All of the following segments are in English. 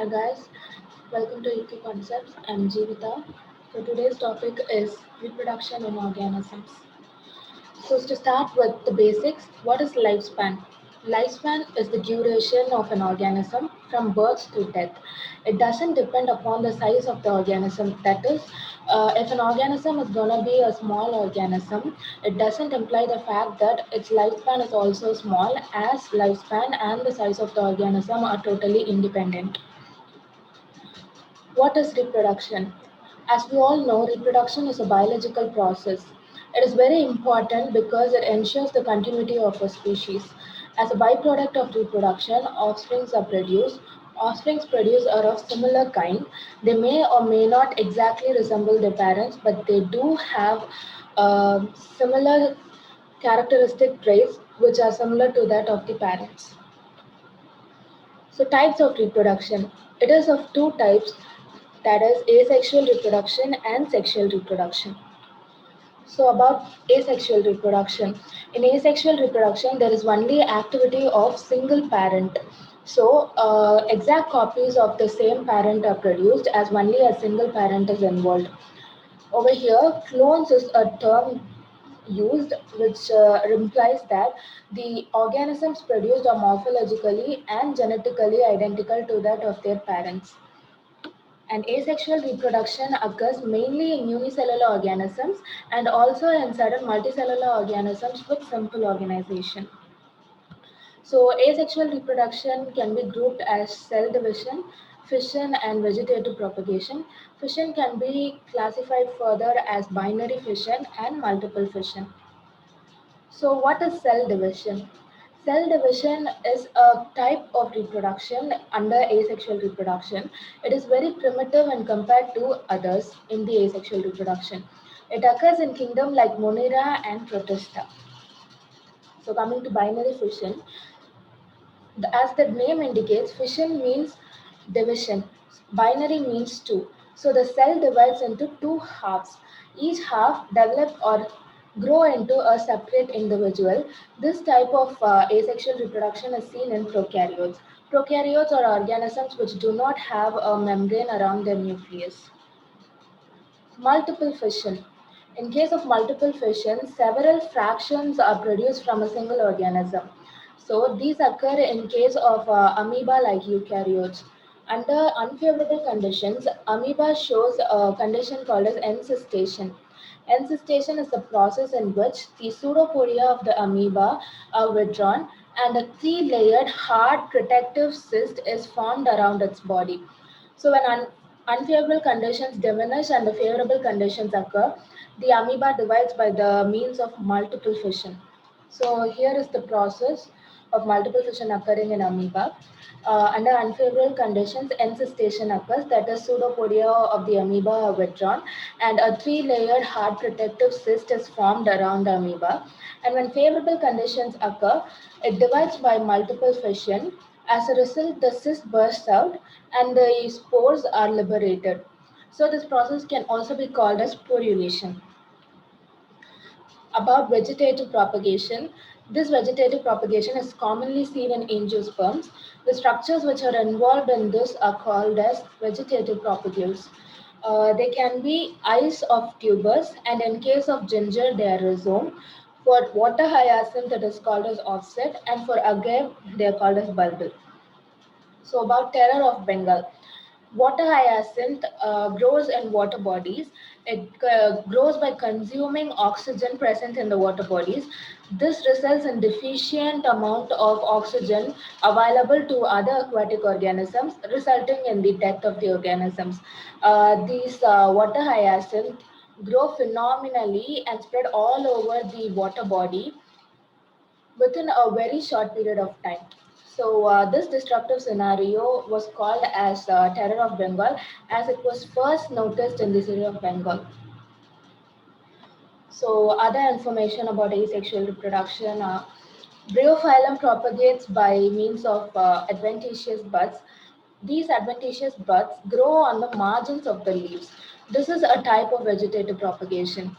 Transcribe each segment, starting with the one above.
Hi guys, welcome to UK Concepts. I'm Jeevita. So today's topic is reproduction in organisms. So to start with the basics, what is lifespan? Lifespan is the duration of an organism from birth to death. It doesn't depend upon the size of the organism. That is, if an organism is going to be a small organism, it doesn't imply the fact that its lifespan is also small, as lifespan and the size of the organism are totally independent. What is reproduction? As we all know, reproduction is a biological process. It is very important because it ensures the continuity of a species. As a byproduct of reproduction, offsprings are produced. Offsprings produced are of similar kind. They may or may not exactly resemble their parents, but they do have similar characteristic traits which are similar to that of the parents. So, types of reproduction. It is of two types, that is asexual reproduction and sexual reproduction. So, about asexual reproduction. In asexual reproduction, there is only activity of single parent. So, exact copies of the same parent are produced as only a single parent is involved. Over here, clones is a term used which implies that the organisms produced are morphologically and genetically identical to that of their parents. And asexual reproduction occurs mainly in unicellular organisms and also in certain multicellular organisms with simple organization. So, asexual reproduction can be grouped as cell division, fission, and vegetative propagation. Fission can be classified further as binary fission and multiple fission. So, what is cell division? Cell division is a type of reproduction under asexual reproduction. It is very primitive when compared to others in the asexual reproduction. It occurs in kingdom like Monera and Protista. So, coming to binary fission, as the name indicates, fission means division. Binary means two. So the cell divides into two halves. Each half develop or grow into a separate individual. This type of asexual reproduction is seen in prokaryotes. Prokaryotes are organisms which do not have a membrane around their nucleus. Multiple fission. In case of multiple fission, several fractions are produced from a single organism. So these occur in case of amoeba-like eukaryotes. Under unfavorable conditions, amoeba shows a condition called as encystation. Encystation is the process in which the pseudopodia of the amoeba are withdrawn and a three-layered hard protective cyst is formed around its body. So when unfavorable conditions diminish and the favorable conditions occur, the amoeba divides by the means of multiple fission. So here is the process of multiple fission occurring in amoeba. Under unfavorable conditions, encystation occurs, that is pseudopodia of the amoeba are withdrawn and a three-layered hard protective cyst is formed around the amoeba. And when favorable conditions occur, it divides by multiple fission. As a result, the cyst bursts out and the spores are liberated. So this process can also be called as sporulation. About vegetative propagation, this vegetative propagation is commonly seen in angiosperms. The structures which are involved in this are called as vegetative propagules. They can be eyes of tubers, and in case of ginger, they are rhizome. For water hyacinth, it is called as offset, and for agave, they are called as bulbil. So, about terror of Bengal. Water hyacinth grows in water bodies. It grows by consuming oxygen present in the water bodies. This results in deficient amount of oxygen available to other aquatic organisms, resulting in the death of the organisms. These water hyacinth grow phenomenally and spread all over the water body within a very short period of time. So this disruptive scenario was called as Terror of Bengal as it was first noticed in the city of Bengal. So other information about asexual reproduction, Bryophyllum propagates by means of adventitious buds. These adventitious buds grow on the margins of the leaves. This is a type of vegetative propagation.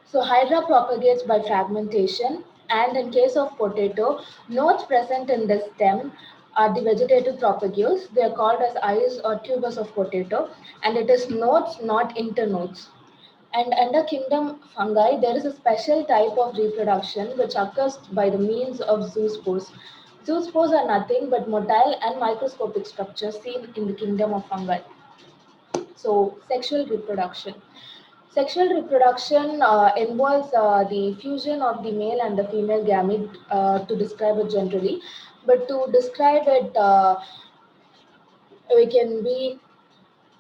So hydra propagates by fragmentation, and in case of potato, nodes present in the stem are the vegetative propagules. They are called as eyes or tubers of potato, and it is nodes, not internodes. And under kingdom fungi, there is a special type of reproduction which occurs by the means of zoospores. Zoospores are nothing but motile and microscopic structures seen in the kingdom of fungi. So, sexual reproduction. Sexual reproduction involves the fusion of the male and the female gamete to describe it generally. But to describe it, we can be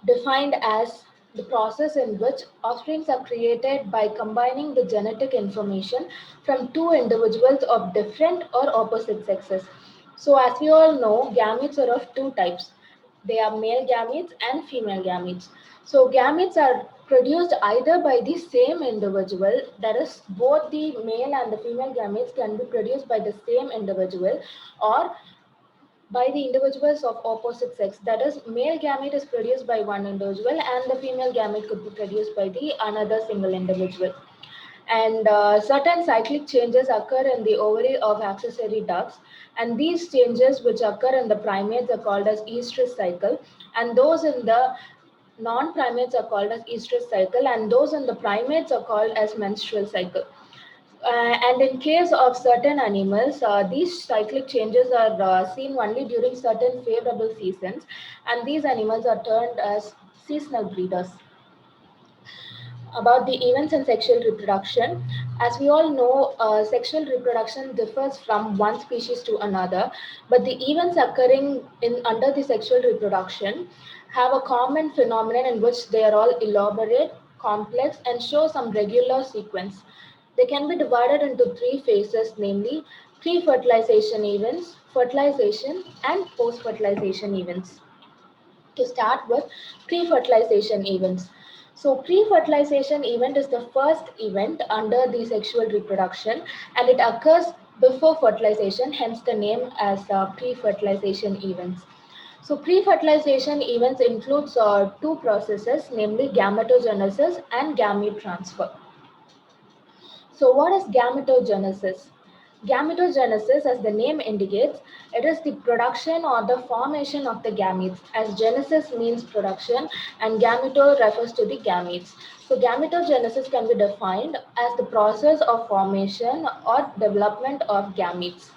defined as the process in which offsprings are created by combining the genetic information from two individuals of different or opposite sexes. So, as we all know, gametes are of two types. They are male gametes and female gametes. So, gametes are produced either by the same individual, that is, both the male and the female gametes can be produced by the same individual, or by the individuals of opposite sex. That is, male gamete is produced by one individual, and the female gamete could be produced by the another single individual. And certain cyclic changes occur in the ovary of accessory ducts, and these changes which occur in the primates are called as estrous cycle, and those in the non-primates are called as estrous cycle, and those in the primates are called as menstrual cycle. And in case of certain animals, these cyclic changes are seen only during certain favorable seasons, and these animals are termed as seasonal breeders. About the events in sexual reproduction, as we all know, sexual reproduction differs from one species to another, but the events occurring in under the sexual reproduction have a common phenomenon in which they are all elaborate, complex, and show some regular sequence. They can be divided into three phases, namely pre fertilization events, fertilization, and post fertilization events. To start with, pre fertilization events. So, pre fertilization event is the first event under the sexual reproduction, and it occurs before fertilization, hence the name as pre fertilization events. So, pre fertilization events includes two processes, namely gametogenesis and gamete transfer. So, what is gametogenesis? Gametogenesis, as the name indicates, it is the production or the formation of the gametes, as genesis means production and gameto refers to the gametes. So, gametogenesis can be defined as the process of formation or development of gametes.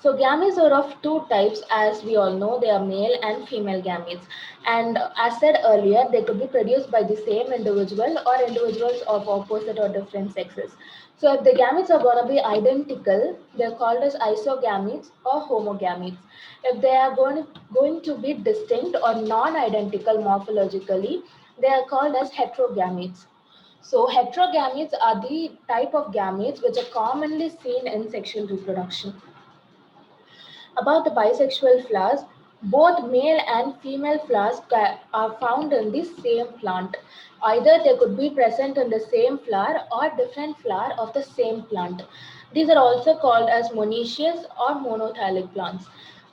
So gametes are of two types, as we all know, they are male and female gametes. And as said earlier, they could be produced by the same individual or individuals of opposite or different sexes. So if the gametes are going to be identical, they're called as isogametes or homogametes. If they are going to be distinct or non-identical morphologically, they are called as heterogametes. So heterogametes are the type of gametes which are commonly seen in sexual reproduction. About the bisexual flowers, both male and female flowers are found in the same plant. Either they could be present in the same flower or different flower of the same plant. These are also called as monoecious or monothylic plants.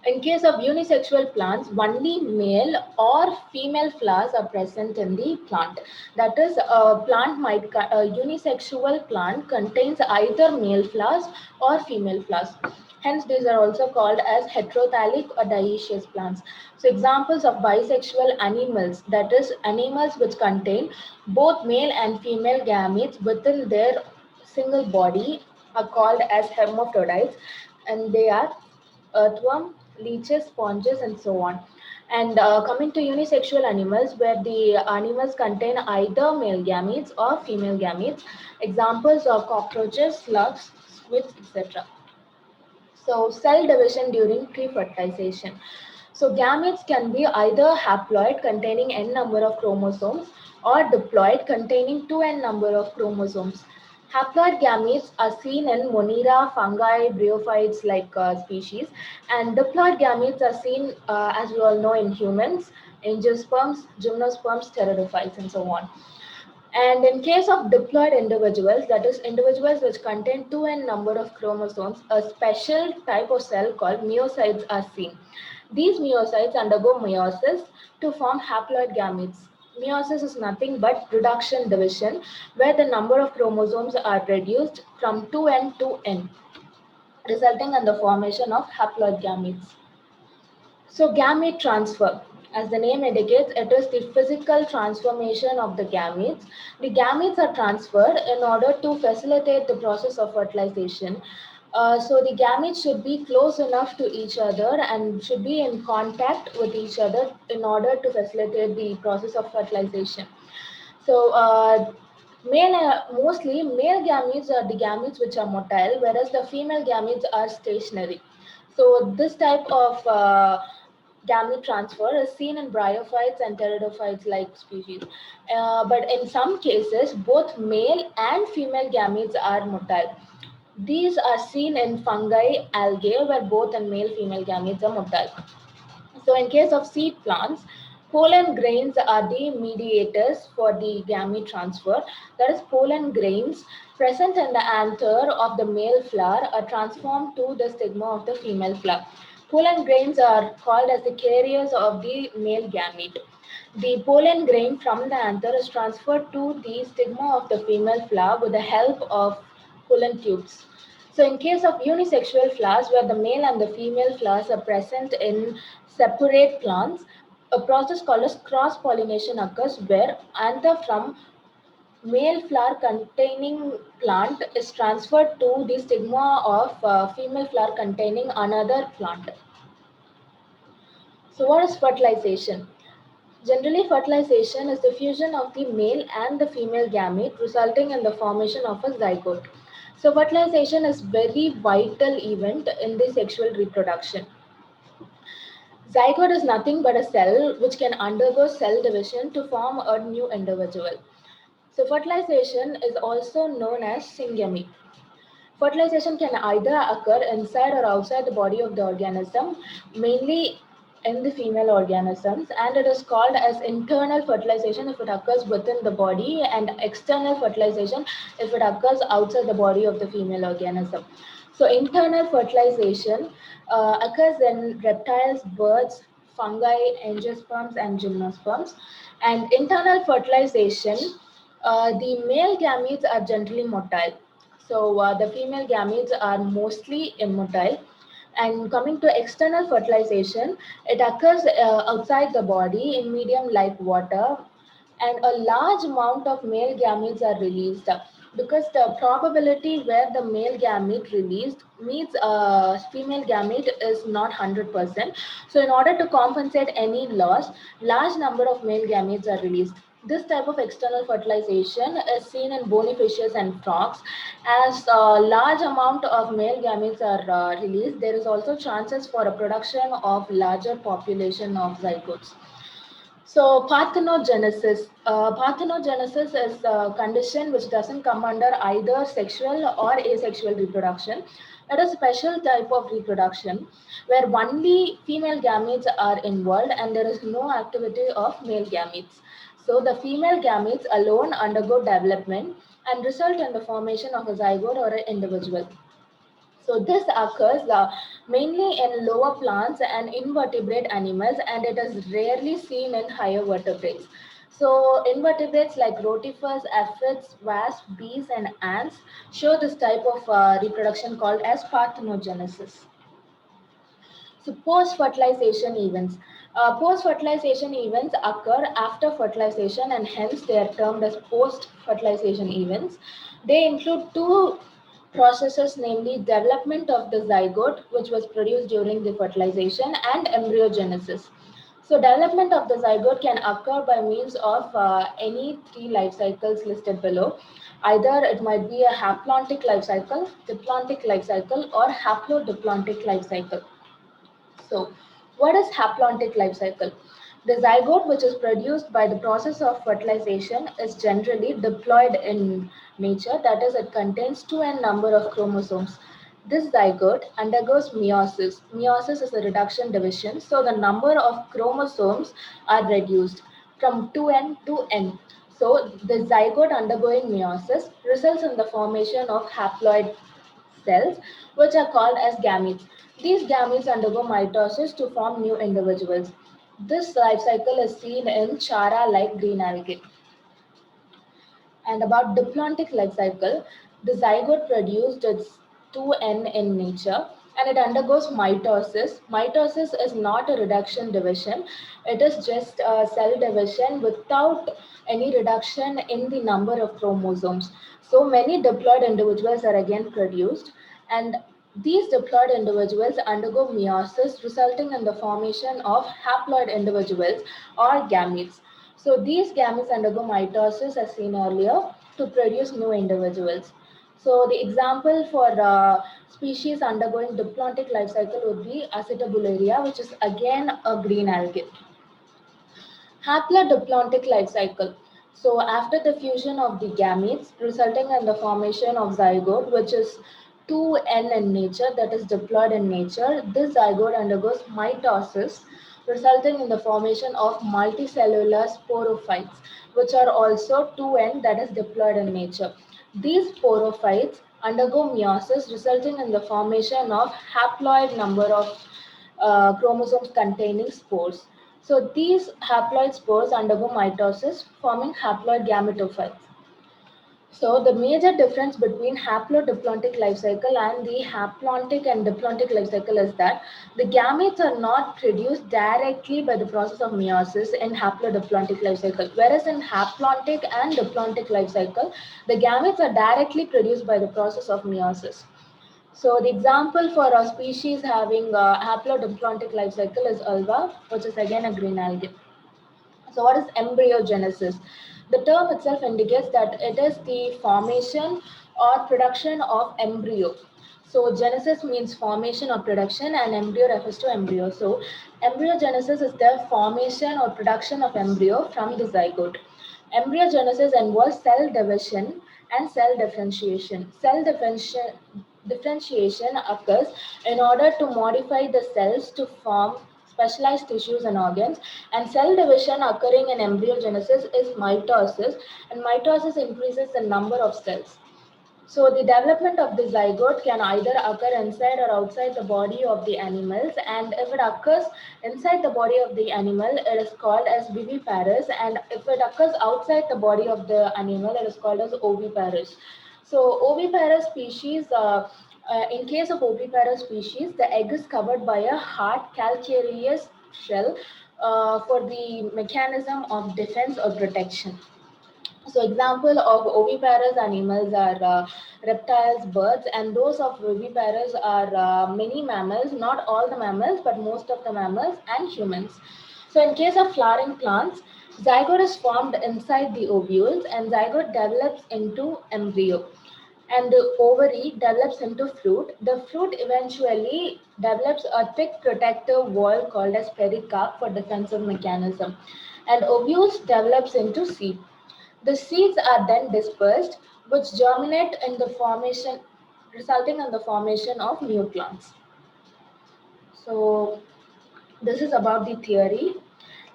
In case of unisexual plants, only male or female flowers are present in the plant. That is, a unisexual plant contains either male flowers or female flowers. Hence, these are also called as heterothallic or dioecious plants. So, examples of bisexual animals, that is, animals which contain both male and female gametes within their single body, are called as hermaphrodites, and they are earthworm, leeches, sponges, and so on. And coming to unisexual animals, where the animals contain either male gametes or female gametes, examples of cockroaches, slugs, squids, etc. So, cell division during pre-fertilization. So, gametes can be either haploid containing n number of chromosomes or diploid containing 2n number of chromosomes. Haploid gametes are seen in Monera, fungi, bryophytes like species, and diploid gametes are seen, as we all know, in humans, angiosperms, gymnosperms, pteridophytes, and so on. And in case of diploid individuals, that is individuals which contain 2n number of chromosomes, a special type of cell called myocytes are seen. These myocytes undergo meiosis to form haploid gametes. Meiosis is nothing but reduction division, where the number of chromosomes are reduced from 2n to n, resulting in the formation of haploid gametes. So, gamete transfer, as the name indicates, it is the physical transformation of the gametes. The gametes are transferred in order to facilitate the process of fertilization. So, the gametes should be close enough to each other and should be in contact with each other in order to facilitate the process of fertilization. So, mostly male gametes are the gametes which are motile, whereas the female gametes are stationary. So, this type of gamete transfer is seen in bryophytes and pteridophytes like species. But in some cases, both male and female gametes are motile. These are seen in fungi, algae, where both and male female gametes are motile. So, in case of seed plants, pollen grains are the mediators for the gamete transfer. That is, pollen grains present in the anther of the male flower are transformed to the stigma of the female flower. Pollen grains are called as the carriers of the male gamete. The pollen grain from the anther is transferred to the stigma of the female flower with the help of pollen tubes. So, in case of unisexual flowers, where the male and the female flowers are present in separate plants, a process called as cross pollination occurs where anther from male flower containing plant is transferred to the stigma of female flower containing another plant. So, what is fertilization? Generally, fertilization is the fusion of the male and the female gamete, resulting in the formation of a zygote. So, fertilization is very vital event in the sexual reproduction. Zygote is nothing but a cell which can undergo cell division to form a new individual. So, fertilization is also known as syngamy. Fertilization can either occur inside or outside the body of the organism, mainly in the female organisms, and it is called as internal fertilization if it occurs within the body, and external fertilization if it occurs outside the body of the female organism. So, internal fertilization occurs in reptiles, birds, fungi, angiosperms, and gymnosperms. And internal fertilization, the male gametes are generally motile. So the female gametes are mostly immotile. And coming to external fertilization, it occurs outside the body in medium like water, and a large amount of male gametes are released because the probability where the male gamete released meets female gamete is not 100%. So in order to compensate any loss, large number of male gametes are released. This type of external fertilization is seen in bony fishes and frogs. As a large amount of male gametes are released, there is also chances for a production of larger population of zygotes. So parthenogenesis. Parthenogenesis is a condition which doesn't come under either sexual or asexual reproduction. It is a special type of reproduction where only female gametes are involved and there is no activity of male gametes. So the female gametes alone undergo development and result in the formation of a zygote or an individual. So this occurs mainly in lower plants and invertebrate animals, and it is rarely seen in higher vertebrates. So invertebrates like rotifers, aphids, wasps, bees, and ants show this type of reproduction called as parthenogenesis. So post-fertilization events. Post-fertilization events occur after fertilization and hence they are termed as post-fertilization events. They include two processes, namely development of the zygote, which was produced during the fertilization, and embryogenesis. So development of the zygote can occur by means of any three life cycles listed below. Either it might be a haplontic life cycle, diplontic life cycle, or haplodiplontic life cycle. So, what is haplontic life cycle? The zygote, which is produced by the process of fertilization, is generally diploid in nature, that is, it contains 2n number of chromosomes. This zygote undergoes meiosis. Meiosis is a reduction division, so the number of chromosomes are reduced from 2n to n. So, the zygote undergoing meiosis results in the formation of haploid cells, which are called as gametes. These gametes undergo mitosis to form new individuals. This life cycle is seen in Chara like green algae. And about diplontic life cycle, the zygote produced its 2n in nature and it undergoes mitosis. Mitosis is not a reduction division, it is just a cell division without any reduction in the number of chromosomes. So many diploid individuals are again produced, and these diploid individuals undergo meiosis, resulting in the formation of haploid individuals or gametes. So these gametes undergo mitosis, as seen earlier, to produce new individuals. So the example for species undergoing diplontic life cycle would be Acetabularia, which is again a green algae. Haplodiplontic life cycle. So after the fusion of the gametes, resulting in the formation of zygote, which is 2N in nature, that is diploid in nature, this zygote undergoes mitosis, resulting in the formation of multicellular sporophytes, which are also 2N, that is diploid in nature. These sporophytes undergo meiosis, resulting in the formation of haploid number of chromosomes containing spores. So these haploid spores undergo mitosis, forming haploid gametophytes. So the major difference between haplodiplontic life cycle and the haplontic and diplontic life cycle is that the gametes are not produced directly by the process of meiosis in haplodiplontic life cycle, whereas in haplontic and diplontic life cycle, the gametes are directly produced by the process of meiosis. So the example for a species having a haplodiplontic life cycle is ulva, which is again a green algae. So what is embryogenesis? The term itself indicates that it is the formation or production of embryo. So genesis means formation or production and embryo refers to embryo. So embryogenesis is the formation or production of embryo from the zygote. Embryogenesis involves cell division and cell differentiation. Differentiation occurs in order to modify the cells to form specialized tissues and organs, and cell division occurring in embryogenesis is mitosis, and mitosis increases the number of cells. So the development of the zygote can either occur inside or outside the body of the animals, and if it occurs inside the body of the animal, it is called as viviparous, and if it occurs outside the body of the animal, it is called as oviparous. So oviparous species, in case of oviparous species, the egg is covered by a hard calcareous shell for the mechanism of defense or protection. So example of oviparous animals are reptiles, birds, and those of viviparous are many mammals, not all the mammals, but most of the mammals and humans. So in case of flowering plants, zygote is formed inside the ovules and zygote develops into embryo. And the ovary develops into fruit. The fruit eventually develops a thick protective wall called as pericarp for defensive mechanism. And ovules develops into seed. The seeds are then dispersed, which germinate in the formation, resulting in the formation of new plants. So, this is about the theory.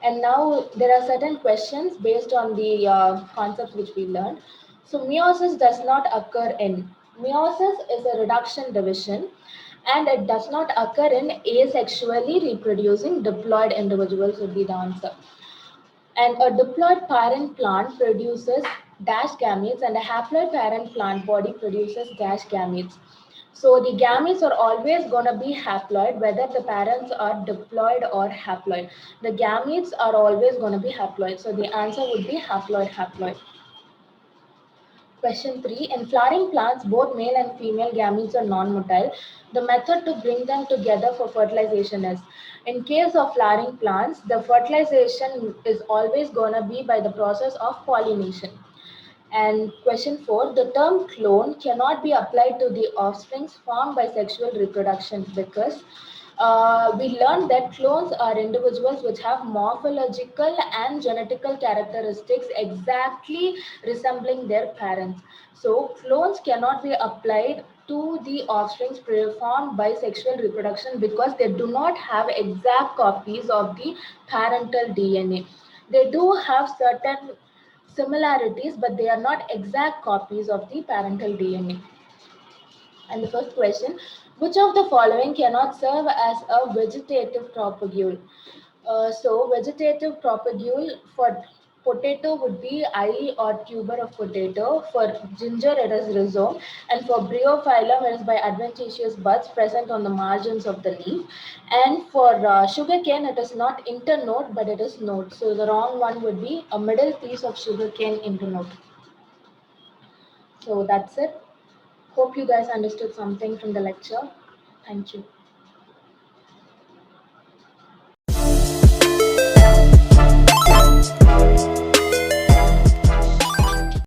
And now there are certain questions based on the concepts which we learned. So, meiosis does not occur in. Meiosis is a reduction division and it does not occur in asexually reproducing diploid individuals, would be the answer. And a diploid parent plant produces dash gametes, and a haploid parent plant body produces dash gametes. So the gametes are always going to be haploid, whether the parents are diploid or haploid. The gametes are always going to be haploid. So the answer would be haploid, haploid. Question 3. In flowering plants, both male and female gametes are non-motile. The method to bring them together for fertilization is, in case of flowering plants, the fertilization is always going to be by the process of pollination. And question 4, the term clone cannot be applied to the offsprings formed by sexual reproduction because we learned that clones are individuals which have morphological and genetical characteristics exactly resembling their parents. So clones cannot be applied to the offsprings formed by sexual reproduction because they do not have exact copies of the parental DNA. They do have certain similarities, but they are not exact copies of the parental DNA. And the first question, which of the following cannot serve as a vegetative propagule? So vegetative propagule for Potato would be eye or tuber of potato. For ginger, it is rhizome. And for bryophyllum, it is by adventitious buds present on the margins of the leaf. And for sugarcane, it is not internode, but it is node. So the wrong one would be a middle piece of sugarcane internode. So that's it. Hope you guys understood something from the lecture. Thank you.